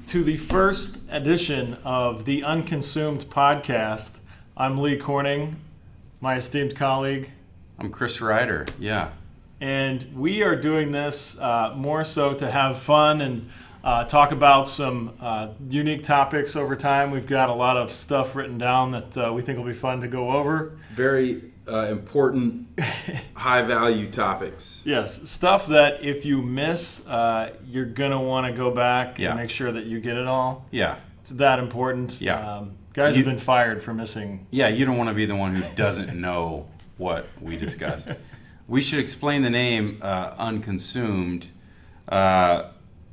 to the first edition of the Unconsumed podcast. I'm Lee Corning, my esteemed colleague. I'm Chris Ryder, yeah. And we are doing this more so to have fun and talk about some unique topics over time. We've got a lot of stuff written down that we think will be fun to go over. Very important, high-value topics. Yes, stuff that if you miss, you're going to want to go back and make sure that you get it all. Yeah. It's that important. Yeah. Guys have been fired for missing. Yeah, you don't want to be the one who doesn't know what we discussed. We should explain the name Unconsumed.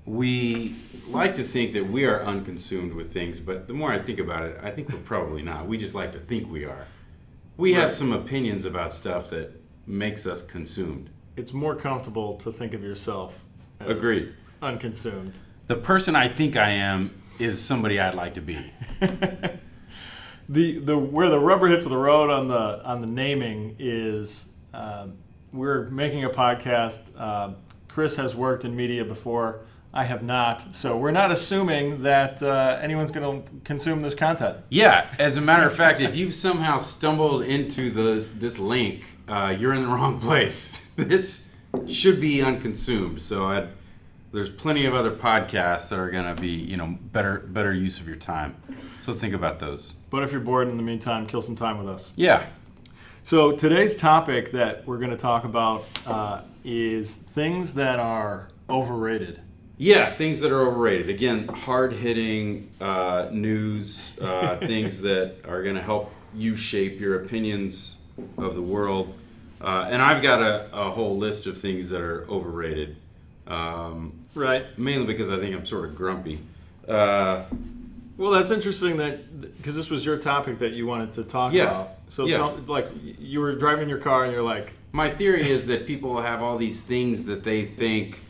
We like to think that we are unconsumed with things, but the more I think about it, I think we're probably not. We just like to think we are. We have some opinions about stuff that makes us consumed. It's more comfortable to think of yourself as unconsumed. The person I think I am is somebody I'd like to be. Where the rubber hits the road on the naming is we're making a podcast. Chris has worked in media before. I have not. So we're not assuming that anyone's going to consume this content. Yeah. As a matter of fact, if you've somehow stumbled into this link, you're in the wrong place. This should be unconsumed. So there's plenty of other podcasts that are going to be, better use of your time. So think about those. But if you're bored in the meantime, kill some time with us. Yeah. So today's topic that we're going to talk about is things that are overrated. Yeah, things that are overrated. Again, hard-hitting news, things that are going to help you shape your opinions of the world. And I've got a whole list of things that are overrated. Right. Mainly because I think I'm sort of grumpy. Well, that's interesting because this was your topic that you wanted to talk about. So like you were driving your car and you're like... My theory is that people have all these things that they think...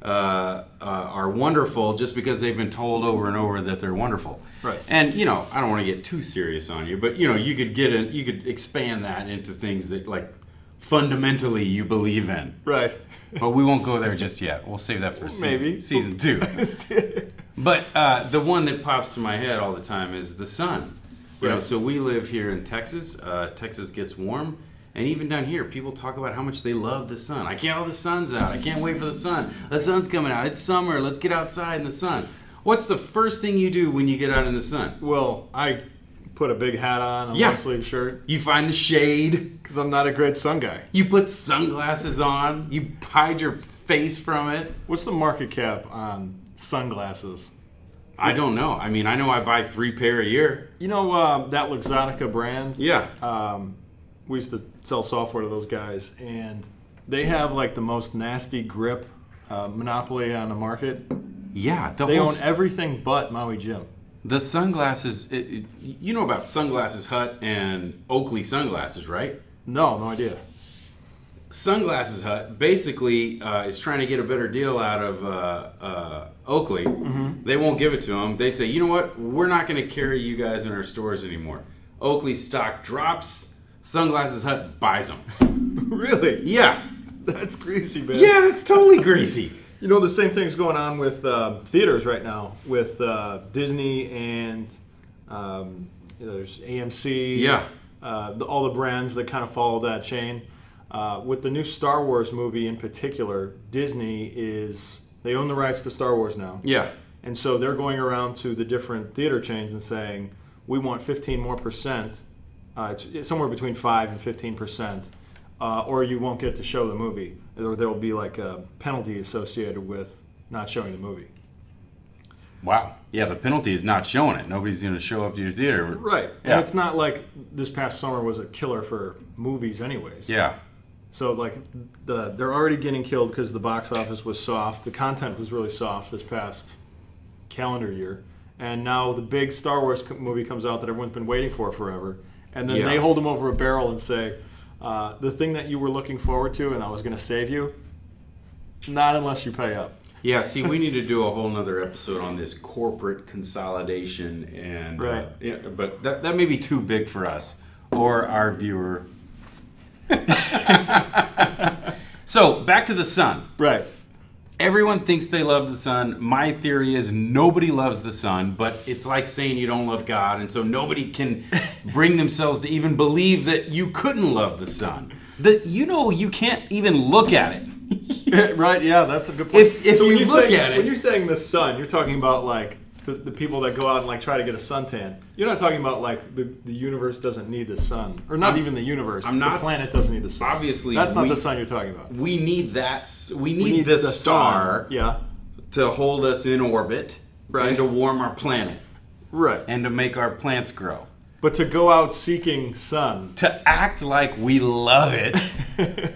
are wonderful just because they've been told over and over that they're wonderful. Right. And I don't want to get too serious on you, but you could expand that into things that like fundamentally you believe in. Right. But we won't go there just yet. We'll save that for season 2. But the one that pops to my head all the time is the sun. So we live here in Texas. Texas gets warm. And even down here, people talk about how much they love the sun. The sun's out. I can't wait for the sun. The sun's coming out. It's summer. Let's get outside in the sun. What's the first thing you do when you get out in the sun? Well, I put a big hat on, a long-sleeve shirt. You find the shade. Because I'm not a great sun guy. You put sunglasses on. You hide your face from it. What's the market cap on sunglasses? I don't know. I know I buy 3 pair a year. That Luxottica brand? Yeah. We used to sell software to those guys, and they have like the most nasty grip monopoly on the market. Yeah. They own everything but Maui Jim. The sunglasses, you know about Sunglasses Hut and Oakley sunglasses, right? No idea. Sunglasses Hut basically is trying to get a better deal out of Oakley. Mm-hmm. They won't give it to them. They say, you know what? We're not going to carry you guys in our stores anymore. Oakley stock drops. Sunglasses Hut buys them. Really? Yeah. That's greasy, man. Yeah, that's totally greasy. The same thing's going on with theaters right now with Disney and there's AMC. Yeah. All the brands that kind of follow that chain. With the new Star Wars movie in particular, Disney they own the rights to Star Wars now. Yeah. And so they're going around to the different theater chains and saying, we want 15% more. It's somewhere between 5 and 15%, or you won't get to show the movie. Or there will be like a penalty associated with not showing the movie. Wow. Yeah, the penalty is not showing it. Nobody's going to show up to your theater. Right. Yeah. And it's not like this past summer was a killer for movies anyways. Yeah. So like they're already getting killed because the box office was soft. The content was really soft this past calendar year. And now the big Star Wars movie comes out that everyone's been waiting for forever. And then they hold them over a barrel and say, the thing that you were looking forward to and that was going to save you, not unless you pay up. Yeah, see, we need to do a whole nother episode on this corporate consolidation. And right. But that may be too big for us or our viewer. So, back to the sun. Right. Everyone thinks they love the sun. My theory is nobody loves the sun, but it's like saying you don't love God, and so nobody can bring themselves to even believe that you couldn't love the sun. You can't even look at it. Right? Yeah, that's a good point. If you look at it, when you're saying the sun, you're talking about like the people that go out and like try to get a suntan. You're not talking about like the universe doesn't need the sun, or not even the universe. The planet doesn't need the sun. Obviously, that's not the sun you're talking about. We need that. We need the star. Yeah. To hold us in orbit, right, and to warm our planet, right, and to make our plants grow. But to go out seeking sun, to act like we love it,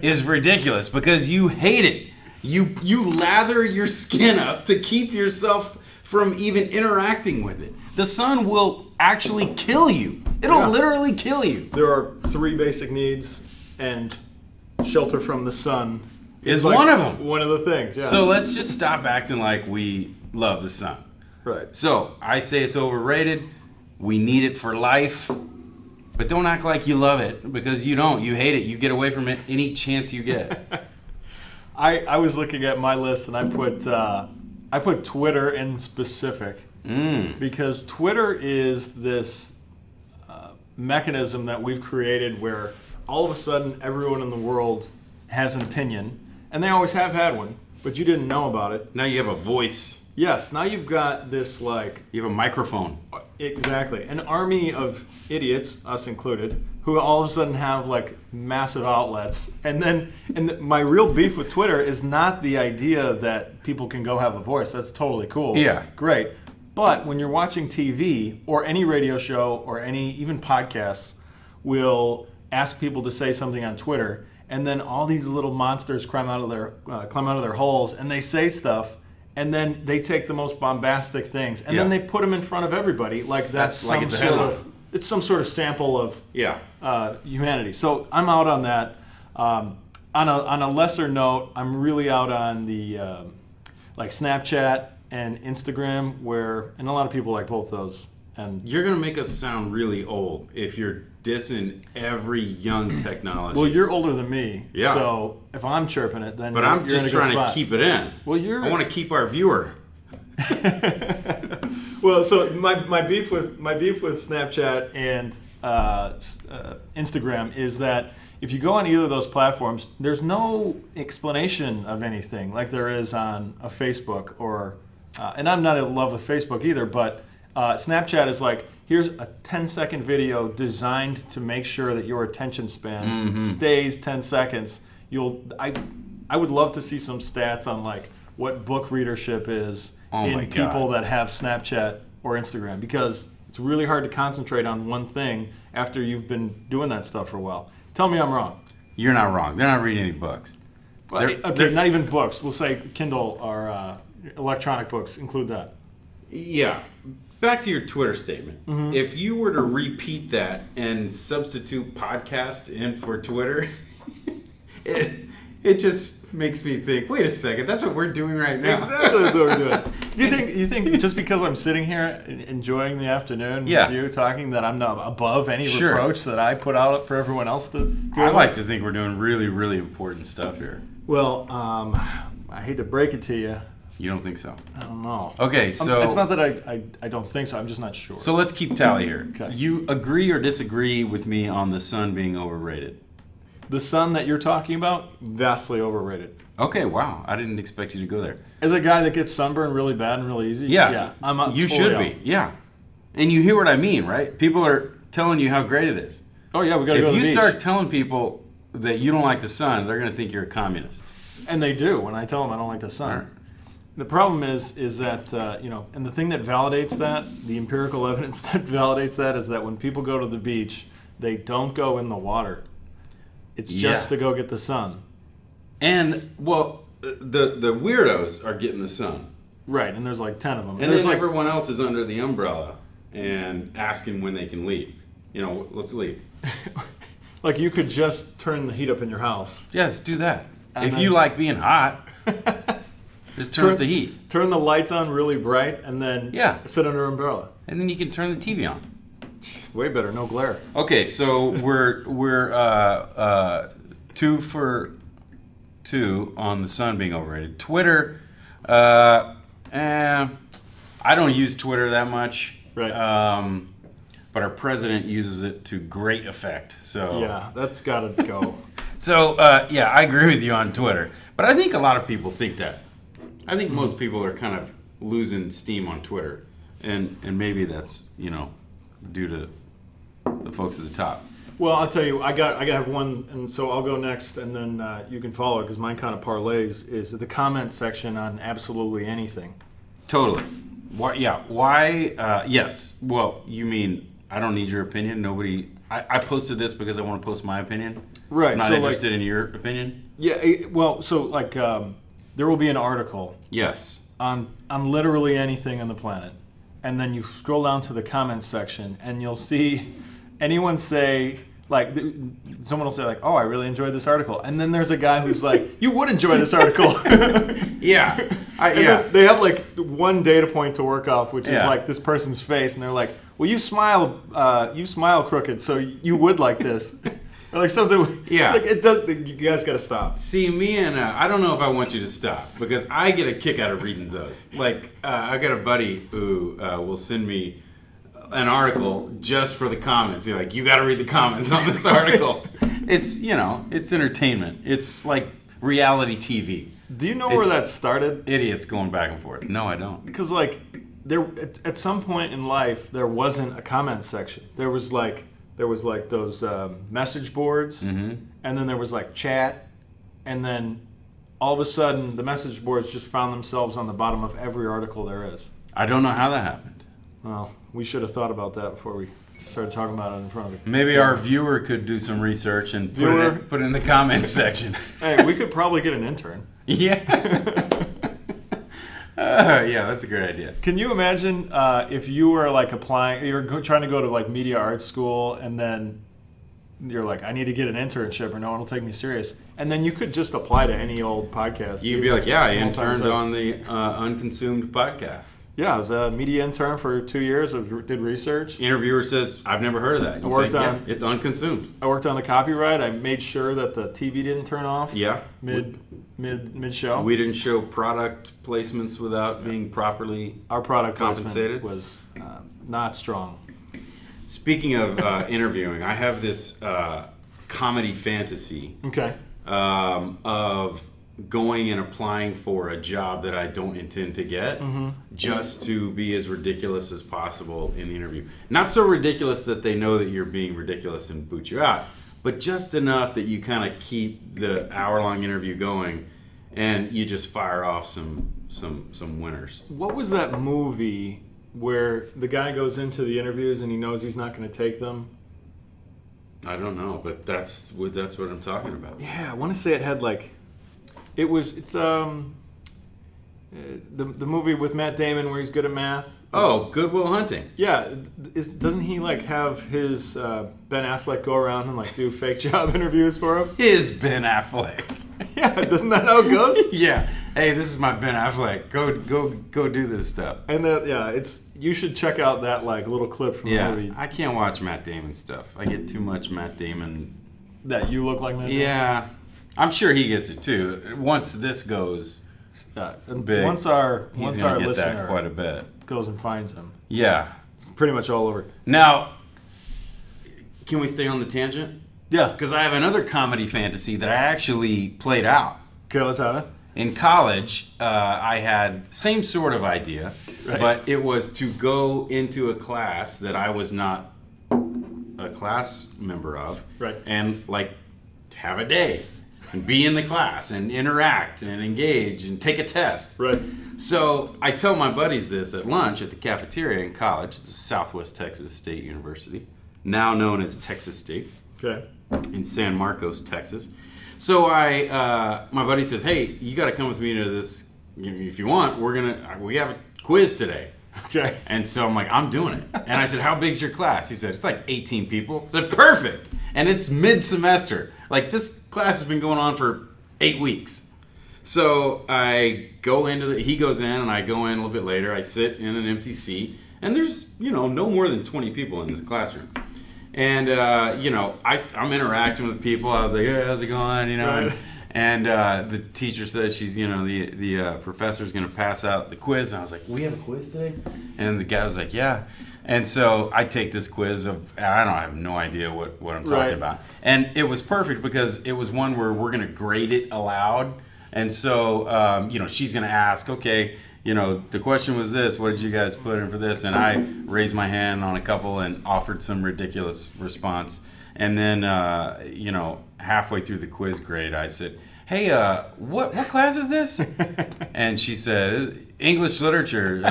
is ridiculous because you hate it. You lather your skin up to keep yourself from even interacting with it. The sun will actually kill you. It'll literally kill you. There are 3 basic needs, and shelter from the sun is like one of them. One of the things, yeah. So let's just stop acting like we love the sun. Right. So I say it's overrated. We need it for life. But don't act like you love it, because you don't. You hate it. You get away from it any chance you get. I was looking at my list, and I put Twitter in specific because Twitter is this mechanism that we've created where all of a sudden everyone in the world has an opinion, and they always have had one, but you didn't know about it. Now you have a voice. Yes, now you've got this like... You have a microphone. Exactly. An army of idiots, us included, who all of a sudden have like massive outlets. And my real beef with Twitter is not the idea that people can go have a voice. That's totally cool. Yeah. Great. But when you're watching TV or any radio show or any even podcasts will ask people to say something on Twitter, and then all these little monsters climb out of their holes and they say stuff. And then they take the most bombastic things, and then they put them in front of everybody, like that's like it's some sort of sample of humanity. So I'm out on that. On a lesser note, I'm really out on the like Snapchat and Instagram, and a lot of people like both those. And you're gonna make us sound really old if you're dissing every young technology. Well, you're older than me, yeah. So if I'm chirping it, then I'm just trying to keep it in. Well, I want to keep our viewer. Well, so my beef with Snapchat and Instagram is that if you go on either of those platforms, there's no explanation of anything like there is on a Facebook or. And I'm not in love with Facebook either, but Snapchat is like, here's a 10-second video designed to make sure that your attention span stays 10 seconds. I would love to see some stats on like what book readership is in people that have Snapchat or Instagram, because it's really hard to concentrate on one thing after you've been doing that stuff for a while. Tell me I'm wrong. You're not wrong. They're not reading any books. Okay, not even books. We'll say Kindle or electronic books. Include that. Yeah. Back to your Twitter statement. Mm-hmm. If you were to repeat that and substitute podcast in for Twitter, it just makes me think, wait a second, that's what we're doing right now. Exactly, that's what we're doing. You think just because I'm sitting here enjoying the afternoon with you talking that I'm not above any reproach that I put out for everyone else to do? I like to think we're doing really, really important stuff here. Well, I hate to break it to you. You don't think so? I don't know. Okay, so... It's not that I don't think so. I'm just not sure. So let's keep tally here. Okay. You agree or disagree with me on the sun being overrated? The sun that you're talking about, vastly overrated. Okay, wow. I didn't expect you to go there. As a guy that gets sunburned really bad and really easy, I'm you totally should out. be, yeah. And you hear what I mean, right? People are telling you how great it is. Oh, yeah, we got to go to the beach. If you start telling people that you don't like the sun, they're going to think you're a communist. And they do when I tell them I don't like the sun. Right. The problem is that, and the thing that validates that, the empirical evidence that validates that, is that when people go to the beach, they don't go in the water. It's just to go get the sun. And, well, the weirdos are getting the sun. Right, and there's like 10 of them. And then everyone else is under the umbrella and asking when they can leave. Let's leave. Like you could just turn the heat up in your house. Yes, do that. If you like being hot... Just turn up the heat. Turn the lights on really bright, and then sit under an umbrella. And then you can turn the TV on. Way better, no glare. Okay, so we're 2 for 2 on the sun being overrated. Twitter, I don't use Twitter that much. Right. But our president uses it to great effect. So yeah, that's got to go. So yeah, I agree with you on Twitter. But I think a lot of people think that. I think most people are kind of losing steam on Twitter, and maybe that's due to the folks at the top. Well, I'll tell you, I got to have one, and so I'll go next, and then you can follow it because mine kind of parlays. Is the comment section on absolutely anything? Totally. Why? Yeah. Why? Yes. Well, you mean I don't need your opinion? Nobody. I posted this because I want to post my opinion. Right. I'm not interested in your opinion. Yeah. Well, so like there will be an article. Yes. On literally anything on the planet, and then you scroll down to the comments section, and you'll see anyone say. Like, someone will say, like, oh, I really enjoyed this article. And then there's a guy who's like, you would enjoy this article. Yeah. Yeah. They have, like, one data point to work off, which is, like, this person's face. And they're like, well, you smile crooked, so you would like this. Or, like, something. Yeah. Like, it does. You guys got to stop. See, me and I don't know if I want you to stop, because I get a kick out of reading those. Like, I got a buddy who will send me an article just for the comments. You're like, you got to read the comments on this article. It's it's entertainment. It's like reality TV. Do you know where that started? Idiots going back and forth. No, I don't. Because like there at some point in life there wasn't a comment section. There was like those message boards, and then there was like chat, and then all of a sudden the message boards just found themselves on the bottom of every article there is. I don't know how that happened. Well, we should have thought about that before we started talking about it in front of the Maybe our viewer could do some research and put it in the comments section. Hey, we could probably get an intern. Yeah. Yeah, that's a great idea. Can you imagine if you were like applying, you're trying to go to like media arts school, and then you're like, I need to get an internship or no one will take me serious. And then you could just apply to any old podcast. You'd be like, yeah, I interned on the Unconsumed podcast. Yeah, I was a media intern for 2 years. I did research. Interviewer says, I've never heard of that. You say, yeah, it's Unconsumed. I worked on the copyright. I made sure that the TV didn't turn off. Yeah. Mid show. We didn't show product placements without being properly Our product compensated. Was not strong. Speaking of interviewing, I have this comedy fantasy. Okay. Of going and applying for a job that I don't intend to get, just to be as ridiculous as possible in the interview. Not so ridiculous that they know that you're being ridiculous and boot you out, but just enough that you kind of keep the hour-long interview going, and you just fire off some winners. What was that movie where the guy goes into the interviews and he knows he's not going to take them? I don't know, but that's what I'm talking about. Yeah, I want to say it had like. It's the movie with Matt Damon where he's good at math. Oh, Good Will Hunting. Yeah, doesn't he like have his Ben Affleck go around and like do fake job interviews for him? His Ben Affleck. Yeah, doesn't that how it goes? Yeah. Hey, this is my Ben Affleck. Go do this stuff. And you should check out that like little clip from the movie. I can't watch Matt Damon stuff. I get too much Matt Damon. That you look like Matt Damon? Yeah. I'm sure he gets it too. Once this goes big, once our listener get listener that quite a bit. Goes and finds him. Yeah, it's pretty much all over. Now, can we stay on the tangent? Yeah, because I have another comedy fantasy that I actually played out. Okay, let's have it. In college, I had same sort of idea, right. But it was to go into a class that I was not a class member of, right? And like have a day. And be in the class and interact and engage and take a test. Right. So I tell my buddies this at lunch at the cafeteria in college. It's Southwest Texas State University, now known as Texas State. Okay. In San Marcos, Texas. So my buddy says, "Hey, you got to come with me to this. If you want, we have a quiz today." Okay. And so I'm like, I'm doing it. And I said, how big's your class? He said, it's like 18 people. I said, perfect. And it's mid-semester. Like, this class has been going on for 8 weeks. So I go he goes in, and I go in a little bit later. I sit in an empty seat. And there's, no more than 20 people in this classroom. And, I'm interacting with people. I was like, hey, how's it going? Right. And the teacher says she's, the professor's going to pass out the quiz. And I was like, we have a quiz today? And the guy was like, yeah. And so I take this quiz I have no idea what I'm talking about. And it was perfect because it was one where we're going to grade it aloud. And so, she's going to ask, okay, the question was this, what did you guys put in for this? And I raised my hand on a couple and offered some ridiculous response. And then, halfway through the quiz grade, I said, hey, what class is this? And she said, English Literature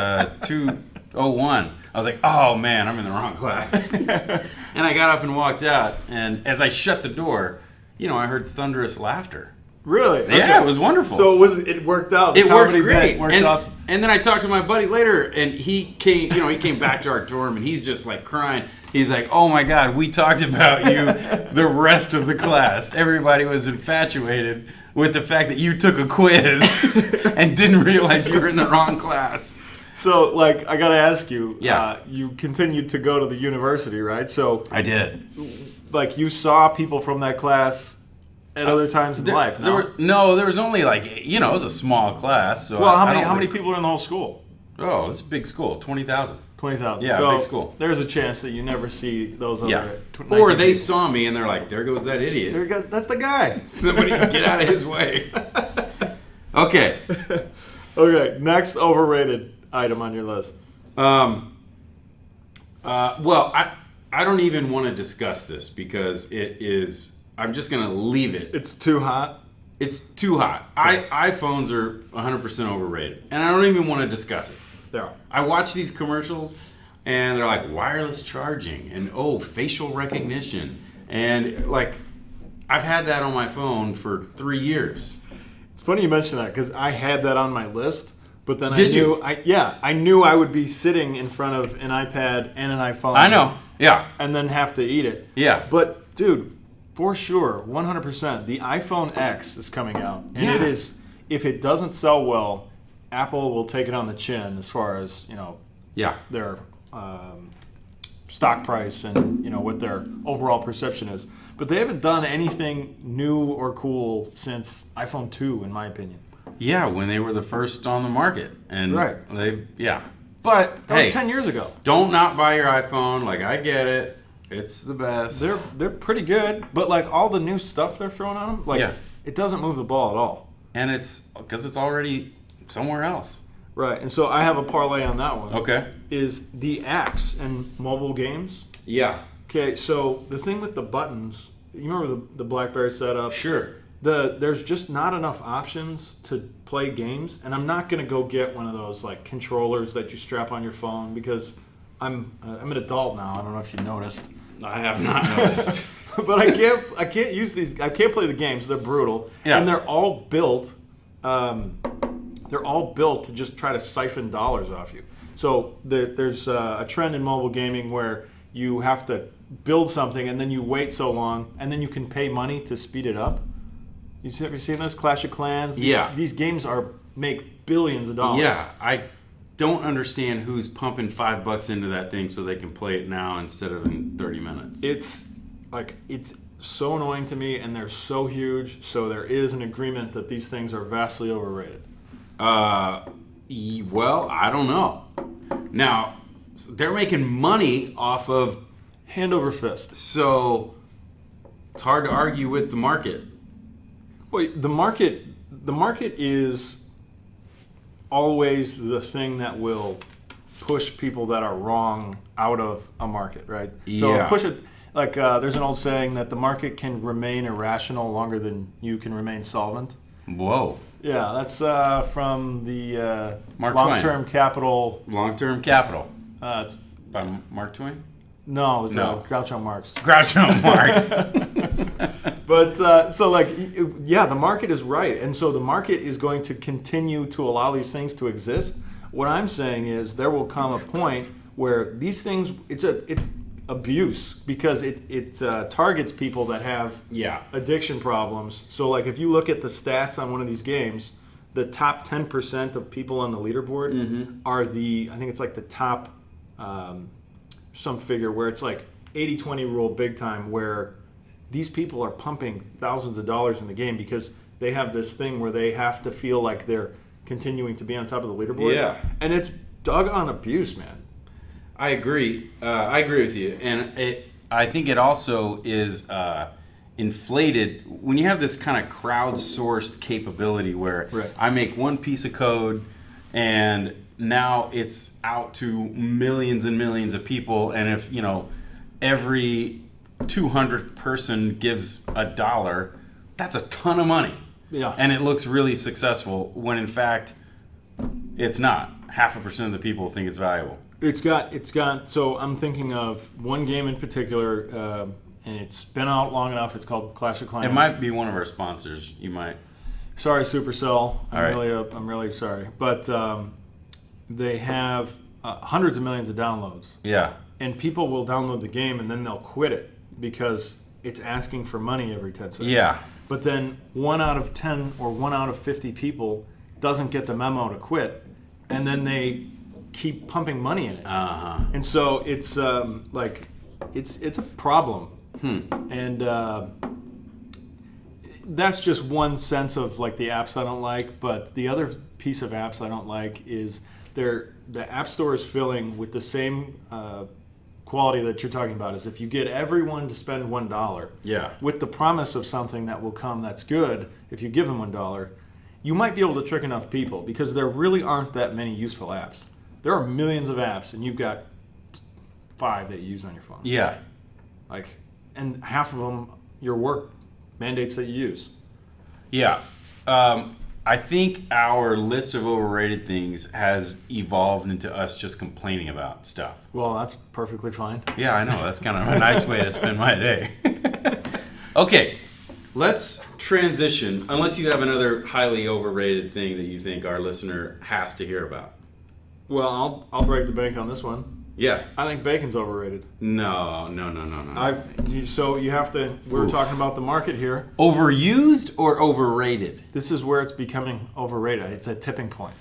201. I was like, oh, man, I'm in the wrong class. And I got up and walked out. And as I shut the door, I heard thunderous laughter. Really? Yeah, okay. It was wonderful. So it worked out. It worked great. Worked awesome. And then I talked to my buddy later, and he came back to our dorm, and he's just like crying. He's like, oh my God, we talked about you the rest of the class. Everybody was infatuated with the fact that you took a quiz and didn't realize you were in the wrong class. So, I got to ask you, you continued to go to the university, right? So I did. You saw people from that class at other times in life, no? There was only it was a small class. So well, how many people are in the whole school? Oh, it's a big school, 20,000. 20,000. Yeah, so big school. There's a chance that you never see those other. Or they saw me and they're like, there goes that idiot. That's the guy. Somebody get out of his way. Okay. Okay, next overrated item on your list. Well, I don't even want to discuss this because it is, I'm just going to leave it. It's too hot? It's too hot. Okay. iPhones are 100% overrated. And I don't even want to discuss it. They are. I watch these commercials and they're like wireless charging and facial recognition. And I've had that on my phone for 3 years. It's funny you mention that because I had that on my list. But then I knew I would be sitting in front of an iPad and an iPhone. I know, yeah. And then have to eat it. Yeah. But, dude, for sure, 100%, the iPhone X is coming out. And it is, if it doesn't sell well, Apple will take it on the chin as far as, their stock price and, what their overall perception is. But they haven't done anything new or cool since iPhone 2, in my opinion. Yeah, when they were the first on the market. And right. But that was 10 years ago. Don't not buy your iPhone. I get it. It's the best. They're pretty good, but all the new stuff they're throwing on them, it doesn't move the ball at all. And it's because it's already somewhere else. Right. And so I have a parlay on that one. Okay. Is the apps and mobile games. Yeah. Okay, so the thing with the buttons, you remember the BlackBerry setup? Sure. There's just not enough options to play games, and I'm not going to go get one of those controllers that you strap on your phone because I'm an adult now. I don't know if you noticed. I have not noticed. But I can't use these. I can't play the games. They're brutal, and they're all built. They're all built to just try to siphon dollars off you. So there's a trend in mobile gaming where you have to build something and then you wait so long, and then you can pay money to speed it up. Have you seen this? Clash of Clans? These games make billions of dollars. Yeah, I don't understand who's pumping $5 into that thing so they can play it now instead of in 30 minutes. It's so annoying to me, and they're so huge. So there is an agreement that these things are vastly overrated. Well, I don't know. Now, they're making money off of hand over fist. So it's hard to argue with the market. Well, the market is always the thing that will push people that are wrong out of a market, right? So push it there's an old saying that the market can remain irrational longer than you can remain solvent. Whoa. Yeah, that's from the Mark Long-Term Twain. Capital. Long-Term Capital. It's by Mark Twain? No, it was Groucho Marx. Groucho Marx. But the market is right, and so the market is going to continue to allow these things to exist. What I'm saying is there will come a point where these things it's abuse because it targets people that have addiction problems. So if you look at the stats on one of these games, the top 10% of people on the leaderboard are I think it's the top some figure where it's 80-20 rule big time, where these people are pumping thousands of dollars in the game because they have this thing where they have to feel like they're continuing to be on top of the leaderboard. Yeah. And it's doggone abuse, man. I agree. I agree with you. And I think it also is inflated when you have this kind of crowdsourced capability where I make one piece of code and now it's out to millions and millions of people. And if, you know, every 200th person gives $1, that's a ton of money. Yeah. And it looks really successful when in fact it's not. 0.5% of the people think it's valuable. It's got, so I'm thinking of one game in particular, and it's been out long enough. It's called Clash of Clans. It might be one of our sponsors. You might. Sorry, Supercell. Right. I'm really sorry. But they have hundreds of millions of downloads. Yeah. And people will download the game and then they'll quit it because it's asking for money every 10 seconds. Yeah. But then 1 out of 10 or 1 out of 50 people doesn't get the memo to quit, and then they keep pumping money in it. Uh-huh. And so it's like it's a problem. And that's just one sense of like the apps I don't like, but the other piece of apps I don't like is the App Store is filling with the same quality that you're talking about. Is if you get everyone to spend $1, Yeah. with the promise of something that will come that's good, if you give them $1, you might be able to trick enough people because there really aren't that many useful apps. There are millions of apps, and you've got 5 that you use on your phone. Yeah. Like, and half of them your work mandates that you use. Yeah. I think our list of overrated things has evolved into us just complaining about stuff. Well, that's perfectly fine. Yeah, I know. That's kind of a nice way to spend my day. Okay, let's transition, unless you have another highly overrated thing that you think our listener has to hear about. Well, I'll break the bank on this one. Yeah. I think bacon's overrated. No. So you have to, we're talking about the market here. Overused or overrated? This is where it's becoming overrated. It's a tipping point.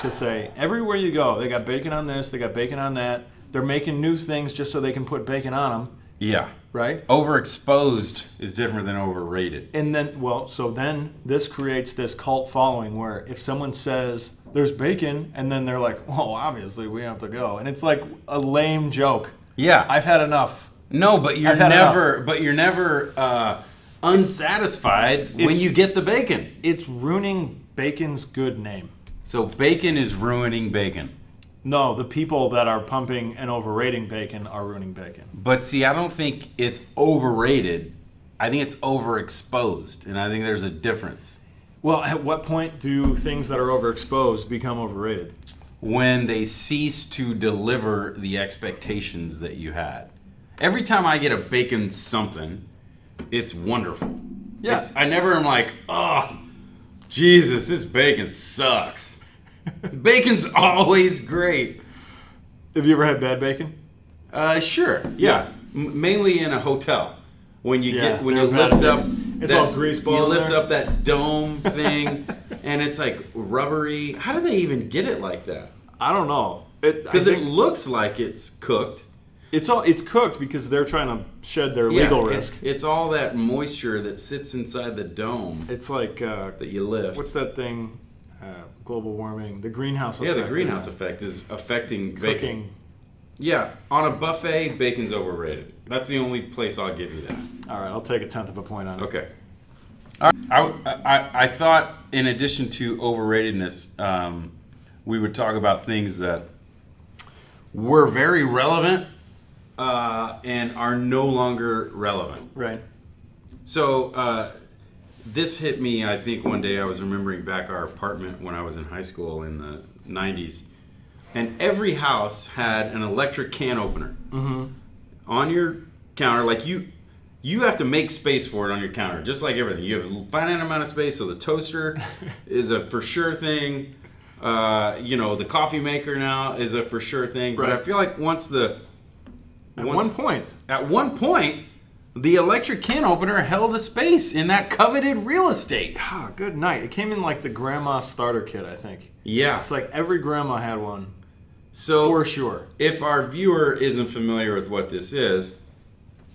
To say, everywhere you go, they got bacon on this, they got bacon on that. They're making new things just so they can put bacon on them. Yeah. Right? Overexposed is different than overrated. And then, well, so then this creates this cult following where if someone says there's bacon, and then they're like, well, obviously we have to go. And it's like a lame joke. Yeah. I've had enough. No, but you're never unsatisfied when you get the bacon. It's ruining bacon's good name. So bacon is ruining bacon. No, the people that are pumping and overrating bacon are ruining bacon. But see, I don't think it's overrated. I think it's overexposed, and I think there's a difference. Well, at what point do things that are overexposed become overrated? When they cease to deliver the expectations that you had. Every time I get a bacon something, it's wonderful. Yeah. I never am like, oh, Jesus, this bacon sucks. Bacon's always great. Have you ever had bad bacon? Sure. Yeah. Mainly in a hotel. When you lift up, it's all grease ball. You lift up that dome thing, and it's like rubbery. How do they even get it like that? I don't know. Because it looks like it's cooked. It's cooked because they're trying to shed their legal risk. It's all that moisture that sits inside the dome. It's like that you lift. What's that thing? Global warming. The greenhouse effect. Yeah, the greenhouse effect is affecting cooking. Bacon. Yeah, on a buffet, bacon's overrated. That's the only place I'll give you that. All right, I'll take 1/10 of a point on it. Okay. All right. I thought in addition to overratedness, we would talk about things that were very relevant and are no longer relevant. Right. So this hit me, I think, one day. I was remembering back our apartment when I was in high school in the 90s. And every house had an electric can opener on your counter. Like you have to make space for it on your counter, just like everything. You have a finite amount of space, so the toaster is a for sure thing. The coffee maker now is a for sure thing. Right. But I feel like at one point, the electric can opener held a space in that coveted real estate. Ah, good night. It came in like the grandma starter kit, I think. Yeah. It's like every grandma had one. So for sure. If our viewer isn't familiar with what this is,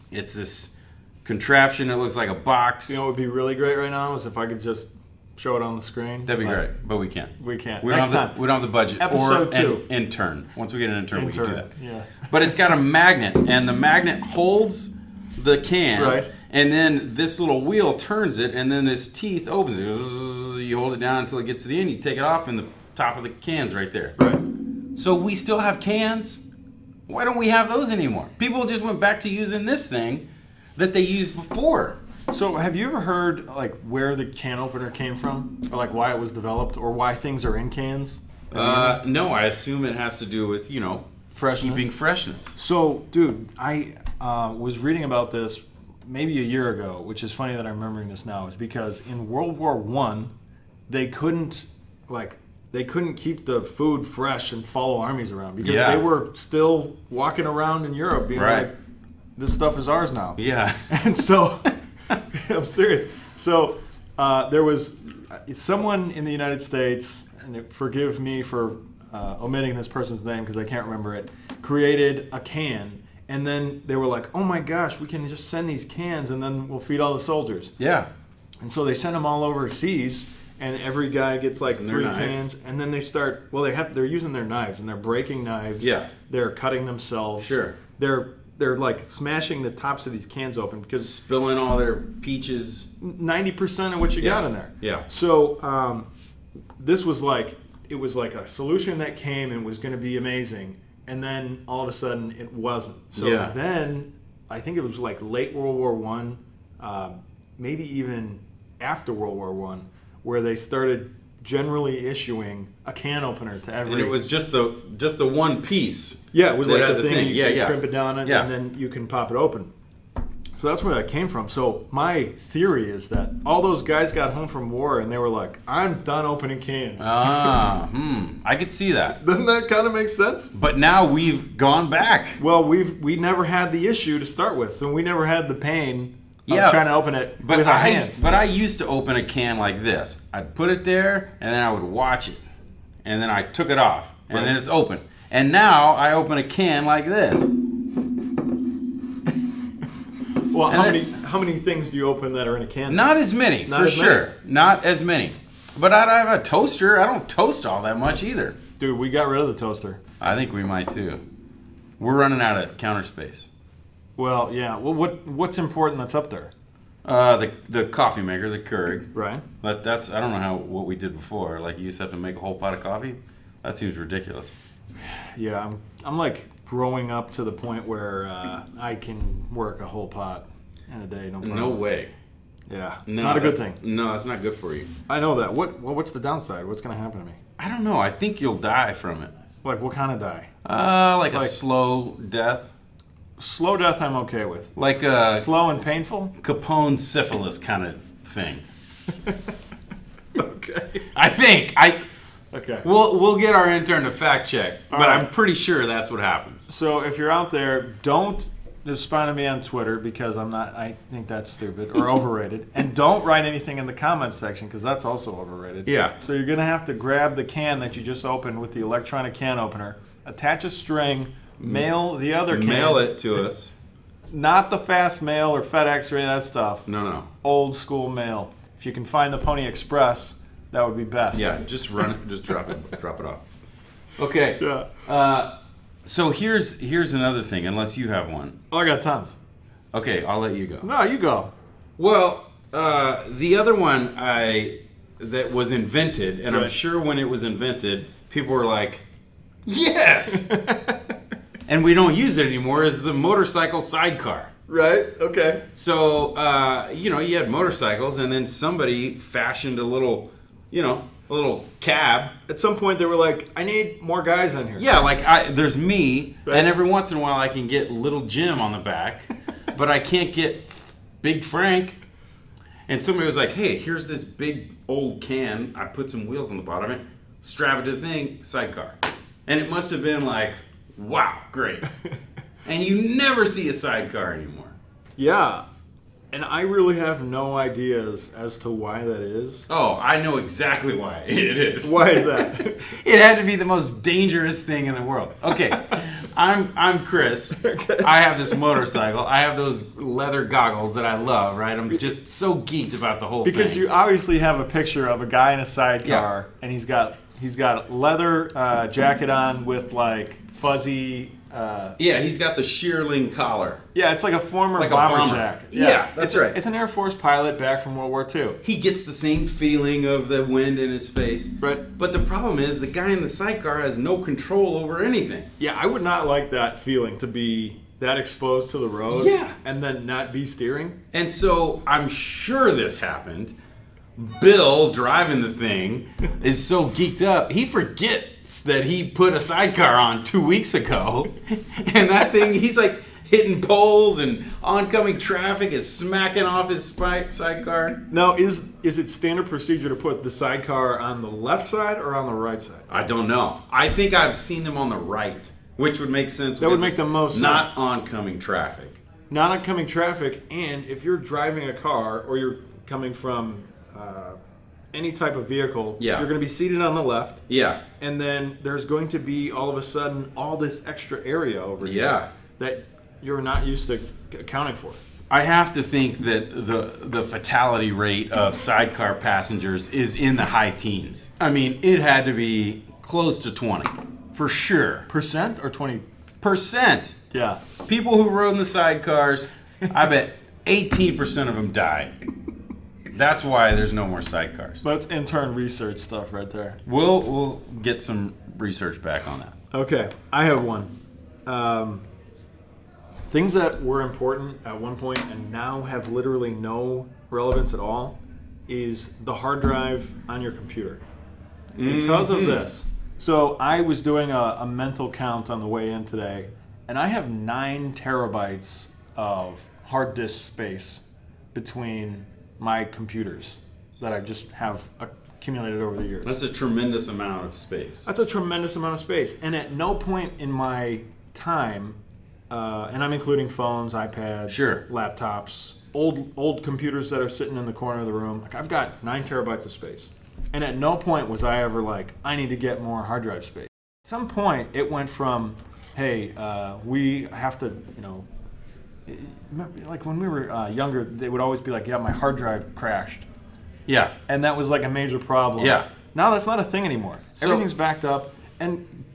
it's this contraption. It looks like a box. You know what would be really great right now is if I could just show it on the screen. That'd be great, but we can't. We can't. We Next don't have time. the, we don't have the budget. Episode or 2. An intern. Once we get an intern, we can do that. Yeah. But it's got a magnet, and the magnet holds the can. Right. And then this little wheel turns it, and then this teeth opens it. You hold it down until it gets to the end. You take it off, and the top of the can's right there. Right. So we still have cans. Why don't we have those anymore? People just went back to using this thing that they used before. So have you ever heard like where the can opener came from, or like why it was developed, or why things are in cans? No, I assume it has to do with Freshness. keeping freshness. So, dude, I was reading about this maybe a year ago, which is funny that I'm remembering this now, is because in World War I, they couldn't keep the food fresh and follow armies around because they were still walking around in Europe being like, this stuff is ours now. Yeah. And so, I'm serious. So, there was someone in the United States, and forgive me for omitting this person's name because I can't remember it, created a can. And then they were like, oh my gosh, we can just send these cans and then we'll feed all the soldiers. Yeah. And so they sent them all overseas, and every guy gets like 3 cans. And then they start, they're using their knives, and they're breaking knives. Yeah. They're cutting themselves. Sure. They're like smashing the tops of these cans open because spilling all their peaches. 90% of what you got in there. Yeah. So this was like, it was like a solution that came and was going to be amazing. And then all of a sudden it wasn't. So then I think it was like late World War I, maybe even after World War I, where they started generally issuing a can opener to every. And it was just the one piece. Yeah, it was like the thing. You crimp it down and then you can pop it open. So that's where that came from. So my theory is that all those guys got home from war and they were like, I'm done opening cans. I could see that. Doesn't that kind of make sense? But now we've gone back. Well, we never had the issue to start with, so we never had the pain of trying to open it with our hands. But I used to open a can like this. I'd put it there, and then I would watch it. And then I took it off, and then it's open. And now I open a can like this. Well, how many things do you open that are in a can? Not as many, for sure. Not as many. But I have a toaster. I don't toast all that much either. Dude, we got rid of the toaster. I think we might too. We're running out of counter space. Well, yeah. Well, what's important that's up there? The coffee maker, the Keurig. Right. That's I don't know what we did before. Like you used to have to make a whole pot of coffee. That seems ridiculous. Yeah, I'm like growing up to the point where I can work a whole pot in a day. No problem. No way. Yeah, no, not a good thing. No, it's not good for you. I know that. What's the downside? What's going to happen to me? I don't know. I think you'll die from it. Like what kind of die? Like a slow death. Slow death I'm okay with. Like a slow and painful? Capone syphilis kind of thing. Okay. I think. Okay. We'll get our intern to fact check, but right. I'm pretty sure that's what happens. So if you're out there, don't respond to me on Twitter because I think that's stupid or overrated. And don't write anything in the comments section because that's also overrated. Yeah. So you're going to have to grab the can that you just opened with the electronic can opener, attach a string, mail the other can. Mail it to us. Not the fast mail or FedEx or any of that stuff. No. Old school mail. If you can find the Pony Express, that would be best. Yeah, just run it. Just drop it off. Okay. Yeah. So here's another thing, unless you have one. Oh, I got tons. Okay, I'll let you go. No, you go. Well, the other one that was invented, and right. I'm sure when it was invented, people were like, yes! And we don't use it anymore, is the motorcycle sidecar. Right, okay. So, you had motorcycles, and then somebody fashioned a little cab. At some point, they were like, I need more guys in here. Yeah, like there's me, right. And every once in a while I can get little Jim on the back, but I can't get Big Frank. And somebody was like, hey, here's this big old can. I put some wheels on the bottom of it, strap it to the thing, sidecar. And it must have been like, wow, great. And you never see a sidecar anymore. Yeah. And I really have no ideas as to why that is. Oh, I know exactly why it is. Why is that? It had to be the most dangerous thing in the world. Okay. I'm Chris. I have this motorcycle. I have those leather goggles that I love, right? I'm just so geeked about the whole thing. Because you obviously have a picture of a guy in a sidecar, and he's got leather jacket on with like fuzzy. Yeah, he's got the shearling collar. Yeah, it's like a former like bomber a bomber jacket. Yeah, that's right. It's an Air Force pilot back from World War II. He gets the same feeling of the wind in his face. Right. But the problem is the guy in the sidecar has no control over anything. Yeah, I would not like that feeling to be that exposed to the road. Yeah. And then not be steering. And so I'm sure this happened. Bill, driving the thing, is so geeked up, he forgets that he put a sidecar on 2 weeks ago. And that thing, he's like hitting poles and oncoming traffic is smacking off his sidecar. Now, is it standard procedure to put the sidecar on the left side or on the right side? I don't know. I think I've seen them on the right, which would make sense. That would make the most sense. Not oncoming traffic. Not oncoming traffic, and if you're driving a car or you're coming from any type of vehicle, yeah, you're going to be seated on the left. Yeah. And then there's going to be all of a sudden all this extra area over here that you're not used to accounting for. I have to think that the fatality rate of sidecar passengers is in the high teens. I mean, it had to be close to 20, for sure. Percent or 20%? Yeah. People who rode in the sidecars, I bet 18% of them died. That's why there's no more sidecars. That's intern research stuff right there. We'll get some research back on that. Okay, I have one. Things that were important at one point and now have literally no relevance at all is the hard drive on your computer. Because of this. So I was doing a mental count on the way in today, and I have 9 terabytes of hard disk space between my computers that I just have accumulated over the years. That's a tremendous amount of space. That's a tremendous amount of space. And at no point in my time, and I'm including phones, iPads, laptops, old computers that are sitting in the corner of the room, like I've got 9 terabytes of space. And at no point was I ever like, I need to get more hard drive space. At some point, it went from, hey, we have to, like when we were younger, they would always be like, yeah, my hard drive crashed. Yeah. And that was like a major problem. Yeah. Now that's not a thing anymore. So, everything's backed up, and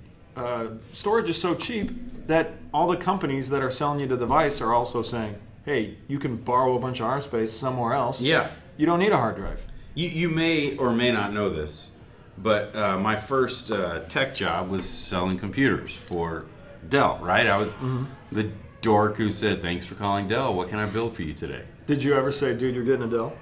storage is so cheap that all the companies that are selling you the device are also saying, hey, you can borrow a bunch of our space somewhere else. Yeah. You don't need a hard drive. You may or may not know this, but my first tech job was selling computers for Dell, right? I was the dork who said, thanks for calling Dell. What can I build for you today? Did you ever say, dude, you're getting a Dell?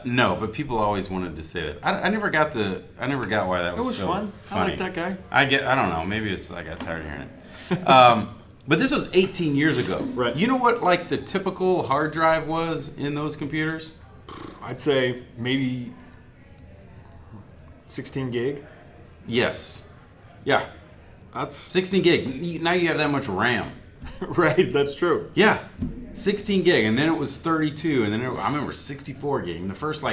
No, but people always wanted to say that. I never got why that was so fun. funny. I like that guy. I don't know. Maybe it's I got tired of hearing it. But this was 18 years ago. Right. You know what like the typical hard drive was in those computers? I'd say maybe 16 gig. Yes. Yeah. That's 16 gig. Now you have that much RAM. Right, that's true. Yeah. 16 gig, and then it was 32, and then I remember 64 gig. And the first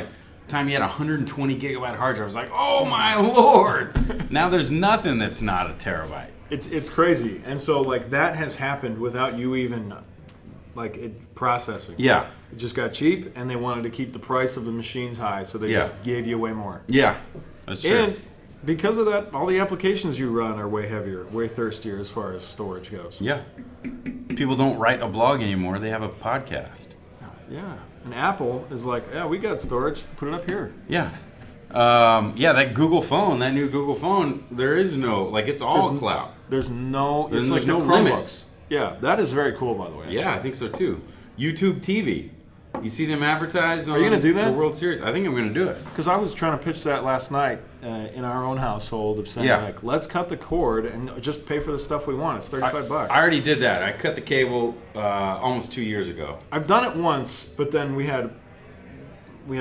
time you had 120 gigabyte hard drive, I was like, oh my lord! Now there's nothing that's not a terabyte. It's crazy, and so like that has happened without you even processing. Yeah. It just got cheap, and they wanted to keep the price of the machines high, so they just gave you way more. Yeah, that's true. And because of that, all the applications you run are way heavier, way thirstier as far as storage goes. Yeah. People don't write a blog anymore. They have a podcast. Yeah. And Apple is like, yeah, we got storage. Put it up here. Yeah. That new Google phone, there is no, it's all cloud. It's like no the limit. Chromebooks. Yeah, that is very cool, by the way. Actually. Yeah, I think so too. YouTube TV. You see them advertise on Are you gonna do that? the World Series. I think I'm going to do it. Because I was trying to pitch that last night in our own household of saying, let's cut the cord and just pay for the stuff we want. It's $35. I already did that. I cut the cable almost 2 years ago. I've done it once, but then we had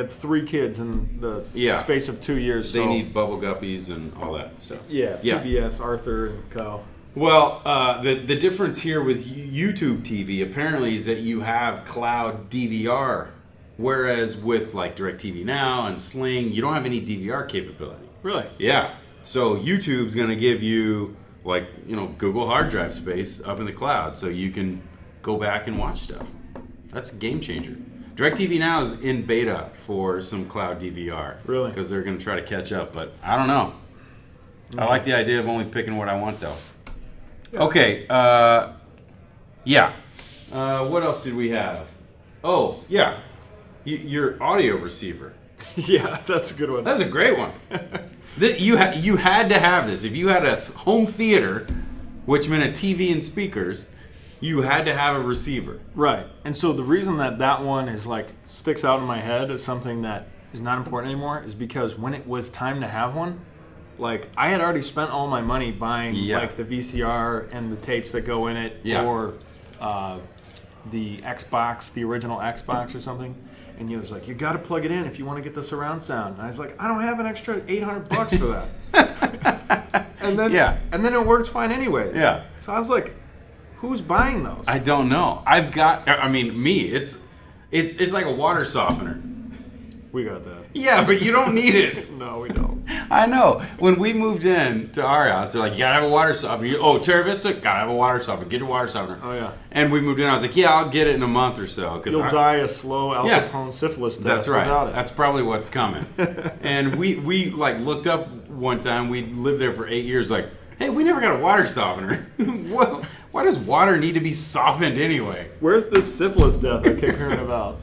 3 kids in the space of 2 years. They need bubble guppies and all that stuff. Yeah, PBS, Arthur, and Co. Well, the difference here with YouTube TV apparently is that you have cloud DVR, whereas with DirecTV Now and Sling, you don't have any DVR capability. Really? Yeah. So YouTube's going to give you like, you know, Google hard drive space up in the cloud so you can go back and watch stuff. That's a game changer. DirecTV Now is in beta for some cloud DVR. Really? Because they're going to try to catch up, but I don't know. Okay. I like the idea of only picking what I want, though. Yeah. Okay. Yeah. What else did we have? Oh, yeah. Your audio receiver. Yeah, that's a good one. That's a great one. You had to have this. If you had a home theater, which meant a TV and speakers, you had to have a receiver. Right. And so the reason that one is like sticks out in my head as something that is not important anymore is because when it was time to have one, like I had already spent all my money buying like the VCR and the tapes that go in it, or the Xbox, the original Xbox or something. And he was like, you got to plug it in if you want to get the surround sound. And I was like, I don't have an extra $800 for that. and then it worked fine anyways. Yeah. So I was like, who's buying those? I don't know. It's like a water softener. We got that. Yeah, but you don't need it. No, we don't. I know. When we moved in to our house, they're like, you gotta have a water softener. Oh, Terra Vista, gotta have a water softener. Get a water softener. Oh, yeah. And we moved in, I was like, yeah, I'll get it in a month or so. You'll die a slow Al Capone syphilis death. That's right. Without it. That's probably what's coming. And we like looked up one time, we lived there for 8 years, like, hey, we never got a water softener. Why does water need to be softened anyway? Where's this syphilis death I keep hearing about?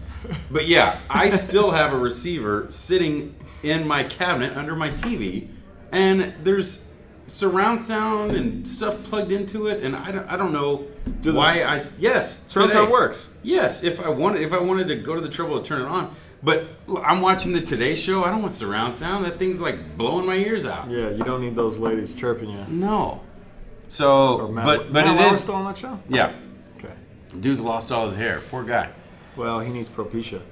But yeah, I still have a receiver sitting in my cabinet under my TV, and there's surround sound and stuff plugged into it, and I don't know why yes, surround sound works. Yes, if I wanted to go to the trouble to turn it on. But I'm watching the Today Show. I don't want surround sound. That thing's like blowing my ears out. Yeah, you don't need those ladies chirping you. No. So, but it is still on that show. Yeah. Okay. Dude's lost all his hair. Poor guy. Well, he needs Propecia.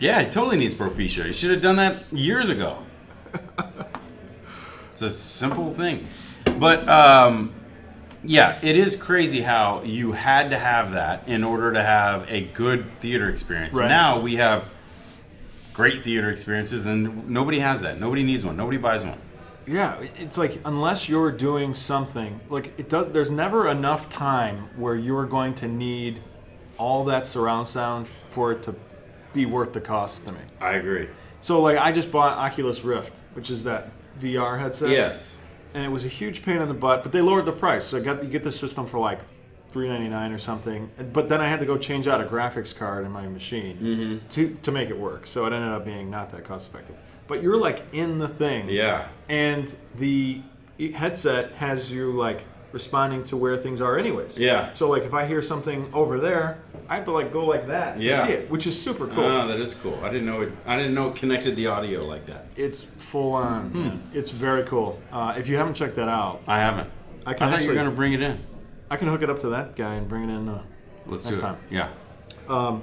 Yeah, he totally needs Propecia. He should have done that years ago. It's a simple thing. But, yeah, it is crazy how you had to have that in order to have a good theater experience. Right. Now we have great theater experiences, and nobody has that. Nobody needs one. Nobody buys one. Yeah, it's like unless you're doing something, like there's never enough time where you're going to need all that surround sound for it to be worth the cost to me. I agree. So like I just bought Oculus Rift, which is that VR headset. Yes. And it was a huge pain in the butt, but they lowered the price. So you get the system for like $399 or something. But then I had to go change out a graphics card in my machine to make it work. So it ended up being not that cost effective. But you're like in the thing. Yeah. And the headset has you like responding to where things are anyways. Yeah. So like if I hear something over there, I have to like go like that to see it, which is super cool. Oh, that is cool. I didn't know it connected the audio like that. It's full on. It's very cool. If you haven't checked that out. I haven't. I thought you were going to bring it in. I can hook it up to that guy and bring it in Let's next do it. time. Yeah.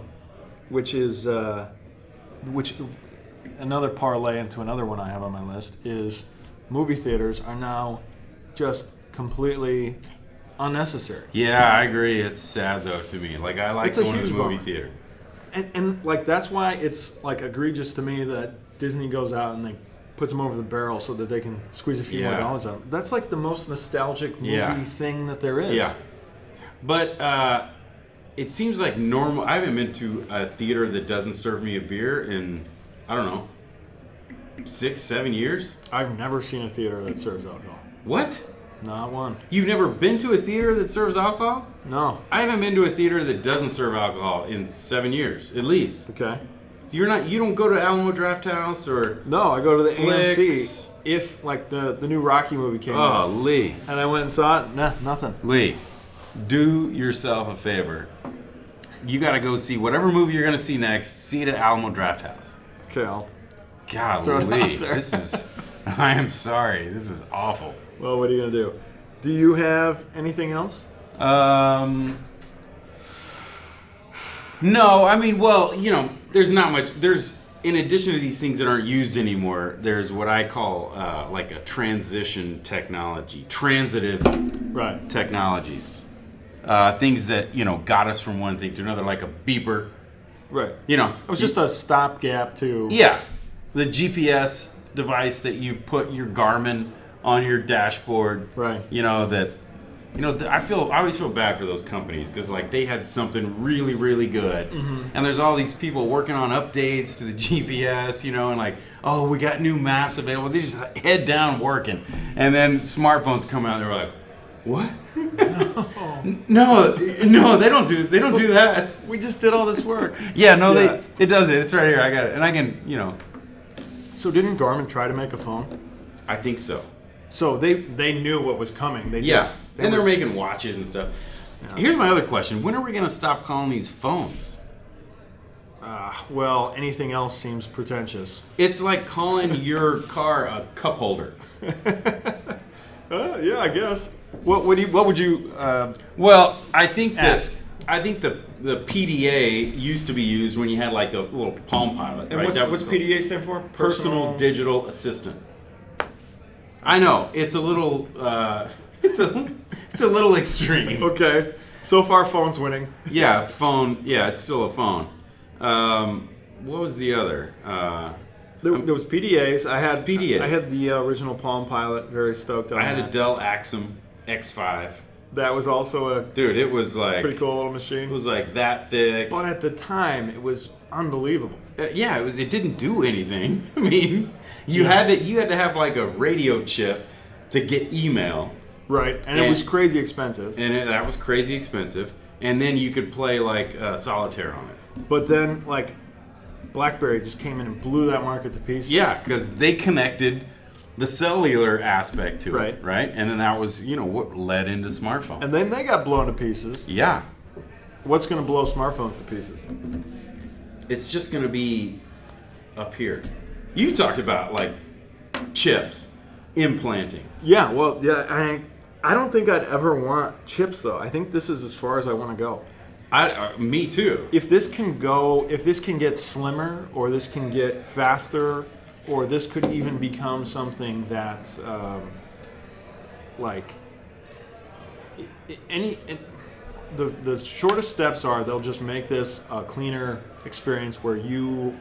Which another parlay into another one I have on my list is movie theaters are now just completely unnecessary. Yeah, I agree. It's sad though to me. Like I like going to the movie theater. And like that's why it's like egregious to me that Disney goes out and they puts them over the barrel so that they can squeeze a few more dollars out of them. That's like the most nostalgic movie thing that there is. Yeah. But it seems like normal. I haven't been to a theater that doesn't serve me a beer in, I don't know, 6-7 years. I've never seen a theater that serves alcohol. What? Not one. You've never been to a theater that serves alcohol? No. I haven't been to a theater that doesn't serve alcohol in 7 years, at least. Okay. So you don't go to Alamo Drafthouse or no, I go to the Flicks. AMC if like the new Rocky movie came out. Oh, Lee. And I went and saw it. Nah, nothing. Lee, do yourself a favor. You got to go see whatever movie you're going to see next. See it at Alamo Drafthouse. Okay, I'll Golly, this is. I am sorry. This is awful. Well, what are you gonna do? Do you have anything else? No, I mean, well, there's not much. There's, in addition to these things that aren't used anymore, there's what I call like a transition technology, transitive technologies. Things that, got us from one thing to another, like a beeper. Right. It was just a stopgap to... Yeah. The GPS device that you put your Garmin on your dashboard. Right. That you know, I always feel bad for those companies because like they had something really, really good, and there's all these people working on updates to the GPS, you know, and like, oh, we got new maps available. They just head down working, and then smartphones come out, and they're like, what? No, they don't do that. We just did all this work. Yeah, no, it does it. It's right here. I got it, and I can, you know. So didn't Garmin try to make a phone? I think so. So they knew what was coming. They're making watches and stuff. Yeah. Here's my other question: when are we gonna stop calling these phones? Well, anything else seems pretentious. It's like calling your car a cup holder. Yeah, I guess. What would you? Well, I think ask. I think the PDA used to be used when you had like a little Palm Pilot. And right? what's PDA stand for? Personal Digital Assistant. I know it's a little it's a little extreme. Okay, so far phone's winning. Yeah, phone. Yeah, it's still a phone. What was the other? There was PDAs. I had PDAs. I had the original Palm Pilot. Very stoked on I had that. a Dell Axum X5. That was also a dude. It was like pretty cool little machine. It was like that thick. But at the time, it was unbelievable. Yeah, it was. It didn't do anything. I mean, you had to have like a radio chip to get email. Right, and it was crazy expensive. And that was crazy expensive. And then you could play like solitaire on it. But then like BlackBerry just came in and blew that market to pieces. Yeah, because they connected the cellular aspect to right. it, right? And then that was, you know, what led into smartphones. And then they got blown to pieces. Yeah. What's going to blow smartphones to pieces? It's just going to be up here. You talked about like chips, implanting. Yeah, well, yeah, I don't think I'd ever want chips though. I think this is as far as I want to go. Me too. If this can get slimmer, or this can get faster, or this could even become something that, the shortest steps are they'll just make this a cleaner experience where you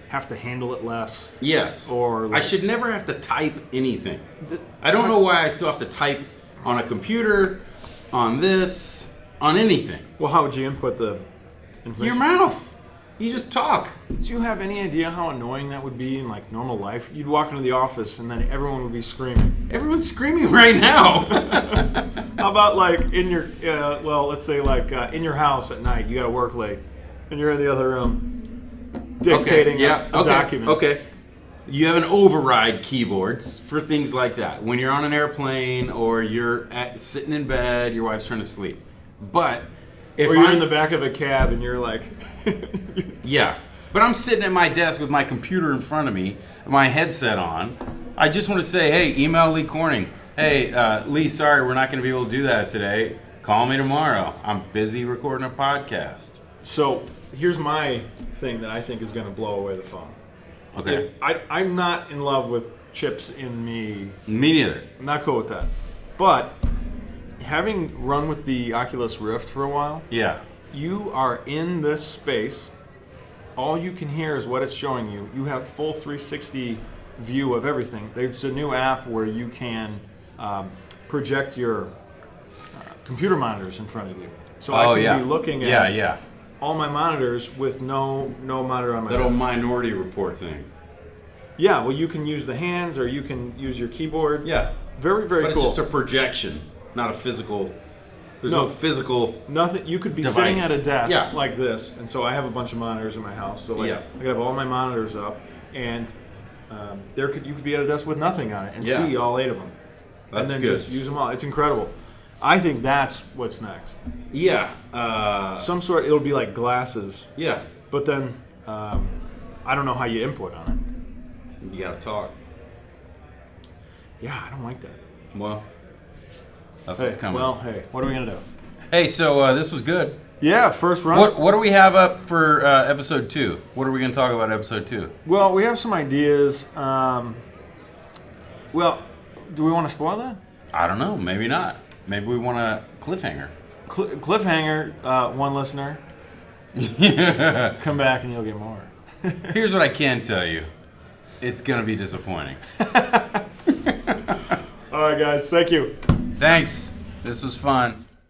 have to handle it less. Yes. Or I should never have to type anything. I don't know why I still have to type on a computer, on this, on anything. Well, how would you input the information? Your mouth. You just talk. Do you have any idea how annoying that would be in like normal life? You'd walk into the office and then everyone would be screaming. Everyone's screaming right now. How about like in your, let's say like in your house at night, you got to work late, and you're in the other room dictating a document. Okay. You have an override keyboards for things like that. When you're on an airplane or you're sitting in bed, your wife's trying to sleep. But if or you're in the back of a cab and you're like... Yeah. But I'm sitting at my desk with my computer in front of me, my headset on. I just want to say, hey, email Lee Corning. Hey, Lee, sorry, we're not going to be able to do that today. Call me tomorrow. I'm busy recording a podcast. So here's my thing that I think is going to blow away the phone. Okay. I'm not in love with chips in me. Me neither. I'm not cool with that. But having run with the Oculus Rift for a while, yeah, you are in this space. All you can hear is what it's showing you. You have full 360 view of everything. There's a new app where you can project your computer monitors in front of you. So I can be looking at all my monitors with no monitor on my that old desk. Minority Report thing. Yeah, well, you can use the hands or you can use your keyboard. Yeah. Very, very but cool. But it's just a projection, not a physical... There's no physical nothing. You could be device. sitting at a desk like this, and so I have a bunch of monitors in my house. So I could have all my monitors up, and you could be at a desk with nothing on it and see all 8 of them. That's and then good. just use them all. It's incredible. I think that's what's next. Yeah. Some sort. It'll be like glasses. Yeah. But then I don't know how you input on it. You gotta talk. Yeah, I don't like that. Well. That's what's coming. Well, hey, what are we going to do? Hey, so this was good. Yeah, first run. What do we have up for episode 2? What are we going to talk about episode 2? Well, we have some ideas. Well, do we want to spoil that? I don't know. Maybe not. Maybe we want a cliffhanger. Cliffhanger, one listener. Come back and you'll get more. Here's what I can tell you. It's going to be disappointing. All right, guys. Thank you. Thanks. This was fun.